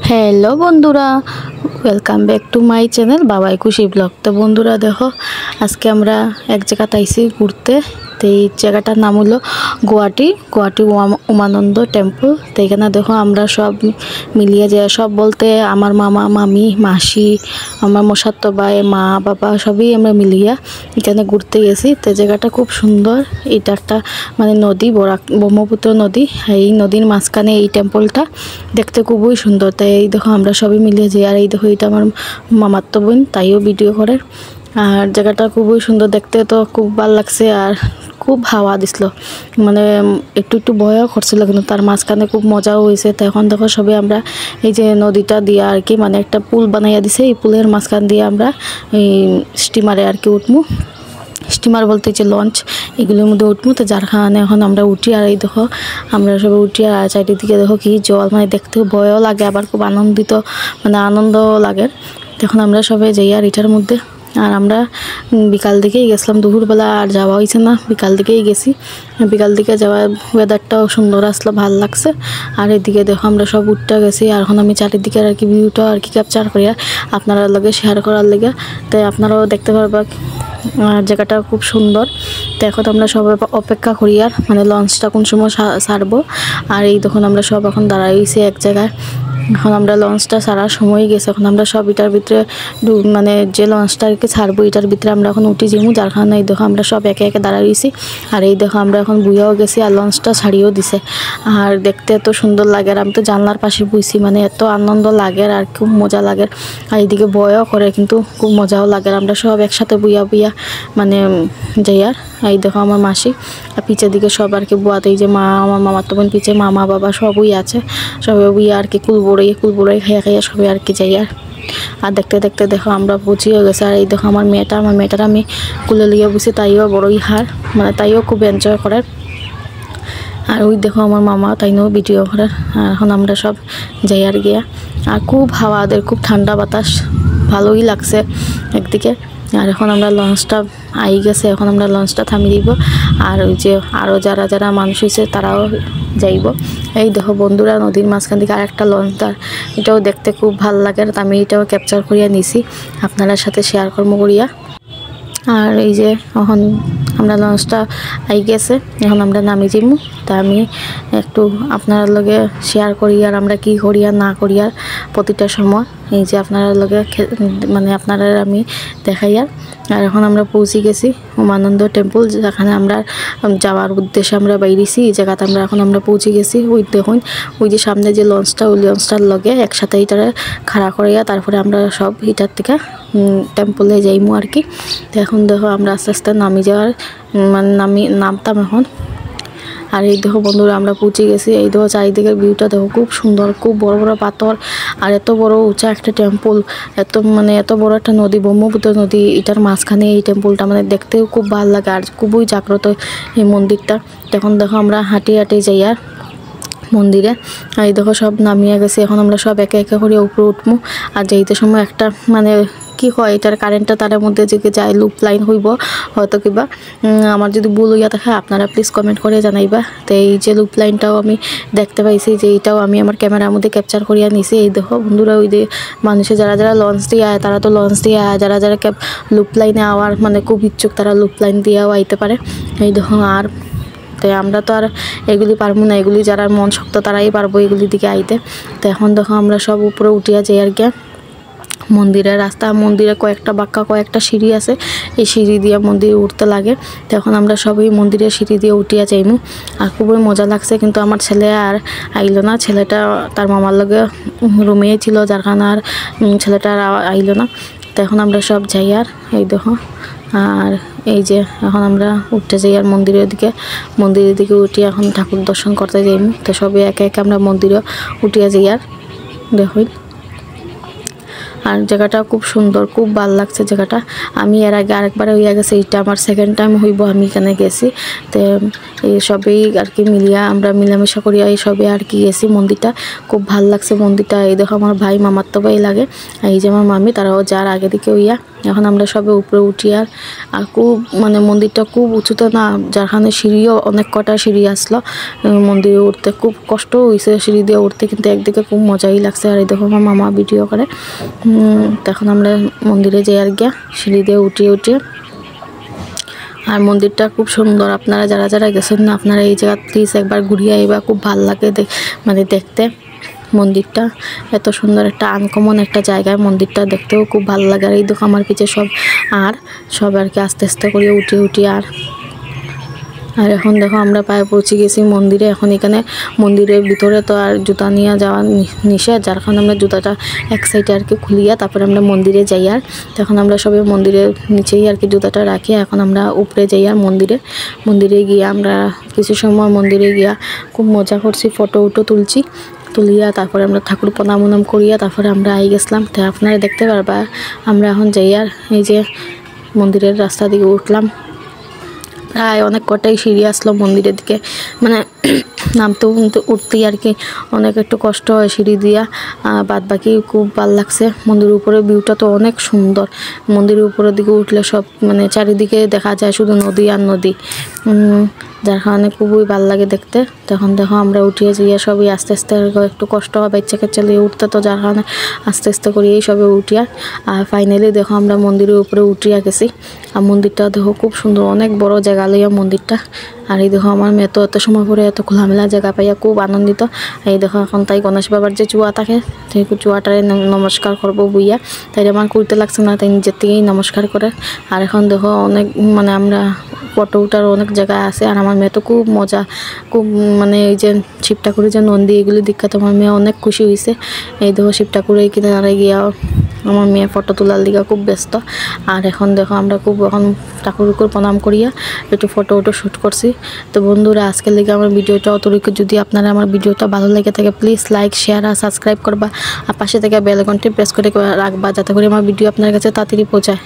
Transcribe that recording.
Hello বন্ধুরা, welcome back to my channel বাবাই খুশি ব্লগ। তো বন্ধুরা দেখো, আজকে আমরা এক জায়গাতে আইসি ঘুরতে। তো এই জায়গাটার নাম হলো গুয়াহাটি উমানন্দ টেম্পল। তো এখানে দেখো আমরা সব মিলিয়ে যাই, সব বলতে আমার মামা মামি মাসি আমার মশাতো ভাই মা বাবা সবই আমরা মিলিয়ে এখানে ঘুরতে গেছি। তো জায়গাটা খুব সুন্দর। এটা একটা মানে নদী, ব্রহ্মপুত্র নদী। এই নদীর মাঝখানে এই টেম্পলটা দেখতে খুবই সুন্দর। তাই এই দেখো আমরা সবই মিলিয়ে যাই। আর এই দেখো এটা আমার মামাতো বোন, তাইও ভিডিও করে। আর জায়গাটা খুবই সুন্দর দেখতে, তো খুব ভালো লাগছে। আর খুব হাওয়া দিছিল, মানে একটু একটু ভয়ও করছিল, কিন্তু তার মাঝখানে খুব মজাও হয়েছে। তো এখন দেখো সবাই আমরা এই যে নদীটা দিয়ে আর কি মানে একটা পুল বানাইয়া দিছে, এই পুলের মাঝখান দিয়ে আমরা এই স্টিমারে আর কি উঠবো। স্টিমার বলতে যে লঞ্চ, এগুলোর মধ্যে উঠবো। তো যার কারণে এখন আমরা উঠি। আর এই দেখো আমরা সবাই উঠি, আর চারিদিকে দেখো কি জল, মানে দেখতেও ভয়ও লাগে আবার খুব আনন্দিত মানে আনন্দও লাগে। তখন আমরা সবাই যাই আর এটার মধ্যে। আর আমরা বিকাল দিকেই গেছিলাম, দুপুরবেলা আর যাওয়া হয়েছে না, বিকাল দিকেই গেছি। বিকাল দিকে যাওয়ার ওয়েদারটাও সুন্দর আসলো, ভালো লাগছে। আর এদিকে দেখো আমরা সব উঠতে গেছি। আর এখন আমি চারিদিকে আর কি ভিউটা আর কি ক্যাপচার করি আর আপনারা লগে শেয়ার করার লেগে, তাই আপনারাও দেখতে পারবা। আর জায়গাটা খুব সুন্দর। তো এখন আমরা সবাই অপেক্ষা করি আর মানে লঞ্চটা কোন সময় ছাড়বো। আর এই তখন আমরা সব এখন দাঁড়াইছি এক জায়গায়। এখন আমরা লঞ্চটা ছাড়ার সময় গেছে, এখন আমরা সব এটার ভিতরে মানে যে লঞ্চটা আর কি ছাড়বো এটার ভিতরে আমরা এখন উঠি যাবো। যার কারণে এই দেখো আমরা সব একে একে দাঁড়াইছি। আর এই দেখো আমরা এখন বুইয়াও গেছি আর লঞ্চটা ছাড়িয়েও দিছে। আর দেখতে এত সুন্দর লাগে। আর আমি তো জানলার পাশে বুঝছি, মানে এত আনন্দ লাগে আর খুব মজা লাগে। আর এইদিকে ভয়ও করে, কিন্তু খুব মজাও লাগে। আমরা সব একসাথে বুইয়া মানে যাই। আর এই দেখো আমার মাসি, আর পিছের দিকে সব আর কি বুয়াতে, এই যে মা আমার মামাতো বোন পিছিয়ে মামা বাবা সবই আছে, সবাই বুইয়া আর কি কুলবড়াই খাইয়া সবাই আর কি যাই। আর দেখতে দেখতে দেখো আমরা পৌঁছিয়ে গেছে। আর এই দেখো আমার মেয়েটার আমি কুলে লিয়ে বুঝি, তাইও বড়ই হার, মানে তাইও খুব এনজয় করে। আর ওই দেখো আমার মামা, তাইও ভিডিও করে। আর এখন আমরা সব যাই আর গিয়া। আর খুব হাওয়া, খুব ঠান্ডা বাতাস, ভালোই লাগছে একদিকে। আর এখন আমরা লঞ্চটা আই গেছে, এখন আমরা লঞ্চটা থামিয়ে দিব। আর ওই যে আরও যারা মানুষ হয়েছে তারাও যাইব। এই দেখো বন্ধুরা, নদীর মাঝখান থেকে আর একটা লঞ্চ, তার এটাও দেখতে খুব ভালো লাগে। আমি এটাও ক্যাপচার করিয়া নিছি, আপনার সাথে শেয়ার করবো করিয়া। আর এই যে এখন আমরা লঞ্চটা আই গেছে, এখন আমরা নামি যাবো। তা আমি একটু আপনার লগে শেয়ার করি আর আমরা কি করি আর না করি আর প্রতিটা সময় এই যে আপনার লগে মানে আপনারা আমি দেখাই। আর এখন আমরা পৌঁছে গেছি উমানন্দ টেম্পল, যেখানে আমরা যাওয়ার উদ্দেশ্যে আমরা বাইরেছি। এই জায়গাতে আমরা পৌঁছে গেছি। ওই দেখুন ওই যে সামনে যে লঞ্চটা, ওই লঞ্চটার লগে একসাথে এটারে খাড়া করিয়া তারপরে আমরা সব এটার থেকে টেম্পলে যাইমু আর কি। তো এখন দেখো আমরা আস্তে আস্তে মানে নামতাম এখন। আর এই দেখো বন্ধুরা আমরা পৌঁছে গেছি। এই দেখো চারিদিকের ভিউটা দেখো, খুব সুন্দর, খুব বড় বড় পাথর। আর এত বড় উঁচা একটা টেম্পল, এত বড় একটা নদী, ব্রহ্মপুত্র নদী, এটার মাঝখানে এই টেম্পলটা, মানে দেখতেও খুব ভালো লাগে। আর খুবই জাগ্রত এই মন্দিরটা। তখন দেখো আমরা হাঁটি যাই আর মন্দিরে। আর এই দেখো সব নামিয়ে গেছে, এখন আমরা সব একে একে করে উপরে উঠবো। আর যাইতে সময় একটা মানে কি হয়, এটার কারেন্টটা তার মধ্যে যে যায় লুপ লাইন হইব হয়তো কিবা, আমার যদি ভুল হইয়া থাকে আপনারা প্লিজ কমেন্ট করে জানাইবা। তো এই যে লুপ লাইনটাও আমি দেখতে পাইছি, যে এইটাও আমি আমার ক্যামেরার মধ্যে ক্যাপচার করিয়া নিছি। এই দেখো বন্ধুরা, ওই যে মানুষে যারা লঞ্চ দিয়ে আয় তারা তো লঞ্চ দিয়ে আয়, যারা লুপ লাইনে আওয়ার মানে খুব ইচ্ছুক তারা লুপ লাইন দিয়েও আইতে পারে। এই দেখো আর তাই আমরা তো আর এগুলি পারবো না, এগুলি যারা মন শক্ত তারাই পারবো এগুলি দিকে আইতে। তো এখন দেখো আমরা সব উপরে উঠিয়া যাই আর কি। মন্দিরের রাস্তা, মন্দিরে কয়েকটা সিঁড়ি আছে, এই সিঁড়ি দিয়ে মন্দিরে উঠতে লাগে। তখন আমরা সবই মন্দিরের সিঁড়ি দিয়ে উঠিয়া যাইমু। আর খুবই মজা লাগছে, কিন্তু আমার ছেলে আর আইলো না, ছেলেটা তার মামার লগে রুমেই ছিল, যার কারণে আর ছেলেটা আর আইলো না। তো এখন আমরা সব যাই আর এই দেখো। আর এই যে এখন আমরা উঠতে যাই আর মন্দিরের দিকে উঠি এখন ঠাকুর দর্শন করতে যাইমু। তো সবই একে একে আমরা মন্দিরে উঠিয়া যাই আর দেখুন। আর জায়গাটা খুব সুন্দর, খুব ভালো লাগছে জায়গাটা। আমি এর আগে আরেকবার হইয়া গেছে, এটা আমার সেকেন্ড টাইম হইব আমি এখানে গেছি। তো এই সবেই আর কি মিলিয়া আমরা মিলামিশা করিয়া এই সবে আর কি গেছি। মন্দিরটা খুব ভালো লাগছে মন্দিরটা। এই দেখো আমার ভাই মামাতো ভাই লাগে, এই যে আমার মামি, তারাও যার আগে দিকে হইয়া। এখন আমরা সবে উপরে উঠি আর খুব মানে মন্দিরটা খুব উঁচুতে না, যার কারণে সিঁড়িও অনেক কটা সিঁড়ি আসলো মন্দিরে উঠতে, খুব কষ্ট হয়েছে সিঁড়ি দিয়ে উঠতে, কিন্তু একদিকে খুব মজাই লাগছে। আর এই দেখো আমার মামা ভিডিও করে। তখন আমরা মন্দিরে যাই আর গিয়া সিঁড়ি দিয়ে উঠিয়ে আর মন্দিরটা খুব সুন্দর। আপনারা যারা যারা গেছেন না, আপনারা এই জায়গা প্লিজ একবার ঘুরিয়ে আইবা, খুব ভালো লাগে মানে দেখতে। মন্দিরটা এত সুন্দর একটা আনকমন একটা জায়গায়, মন্দিরটা দেখতেও খুব ভালো লাগে। আর এই দেখো আমার পিছে সব আর কি আস্তে আস্তে করে উঠি আর এখন দেখো আমরা প্রায় পৌঁছে গেছি মন্দিরে। এখন এখানে মন্দিরের ভিতরে তো আর জুতা নিয়ে যাওয়া নিষেধ, যার কারণে আমরা জুতাটা এক সাইডে আর কি খুলিয়া তারপরে আমরা মন্দিরে যাই। আর তখন আমরা সবাই মন্দিরের নিচেই আর কি জুতাটা রাখি। এখন আমরা উপরে যাই আর মন্দিরে গিয়ে আমরা কিছু সময় মন্দিরে গিয়া খুব মজা করছি, ফটো তুলিয়া তারপরে আমরা ঠাকুর প্রণাম করিয়া তারপরে আমরা আই গেছিলাম। তো আপনারা দেখতে পারবা আমরা এখন যাই আর এই যে মন্দিরের রাস্তা দিকে উঠলাম। প্রায় অনেক কটাই সিঁড়ি আসলো মন্দিরের দিকে, মানে নামতেও কিন্তু উঠতেই আর কি অনেক একটু কষ্ট হয় সিঁড়ি দিয়া। বাদ বাকি খুব ভালো লাগছে। মন্দিরের উপরে ভিউটা তো অনেক সুন্দর। মন্দিরের উপরের দিকে উঠলে সব মানে চারিদিকে দেখা যায় শুধু নদী আর নদী, যার কারণে খুবই ভালো লাগে দেখতে। তখন দেখো আমরা উঠিয়ে যাইয়া সবই আস্তে আস্তে একটু কষ্ট হয় বাচ্চা কাচ্চা নিয়ে উঠতে, তো যার কারণে আস্তে আস্তে করিয়েই সবে উঠিয়া। আর ফাইনালি দেখো আমরা মন্দিরের উপরে উঠিয়া গেছি। আর মন্দিরটা দেখো খুব সুন্দর, অনেক বড় জায়গা লইয়া মন্দিরটা। আর এই দেখো আমার মেয়ে তো এত সময় পরে এত খোলামেলা জায়গা পাইয়া খুব আনন্দিত। এই দেখো এখন তাই গণেশ বাবার যে চুয়া থাকে সেই চুয়াটারে নমস্কার করবো বুইয়া, তাই আমার করতে লাগছে না, তাই নিজের থেকেই নমস্কার করে। আর এখন দেখো অনেক মানে আমরা ফটো উঠার অনেক জায়গা আছে। আর আমার মেয়ে তো খুব মজা, খুব মানে এই যে শিব ঠাকুরের যে নন্দী এগুলি দীক্ষা, তো আমার মেয়ে অনেক খুশি হয়েছে। এই দেখো শিব ঠাকুরের কিনারে গিয়া আমার মেয়ে ফটো তোলার দিকে খুব ব্যস্ত। আর এখন দেখো আমরা এখন ঠাকুরকে প্রণাম করিয়া একটু ফটো শ্যুট করছি। তো বন্ধুরা আজকের লেগে আমার ভিডিওটা অতটুকু। যদি আপনারা আমার ভিডিওটা ভালো লেগে থাকে প্লিজ লাইক শেয়ার আর সাবস্ক্রাইব করবা, আর পাশে থেকে বেল আইকনটি প্রেস করে রাখবা, যাতে করে আমার ভিডিও আপনার কাছে তাড়াতাড়ি পৌঁছায়।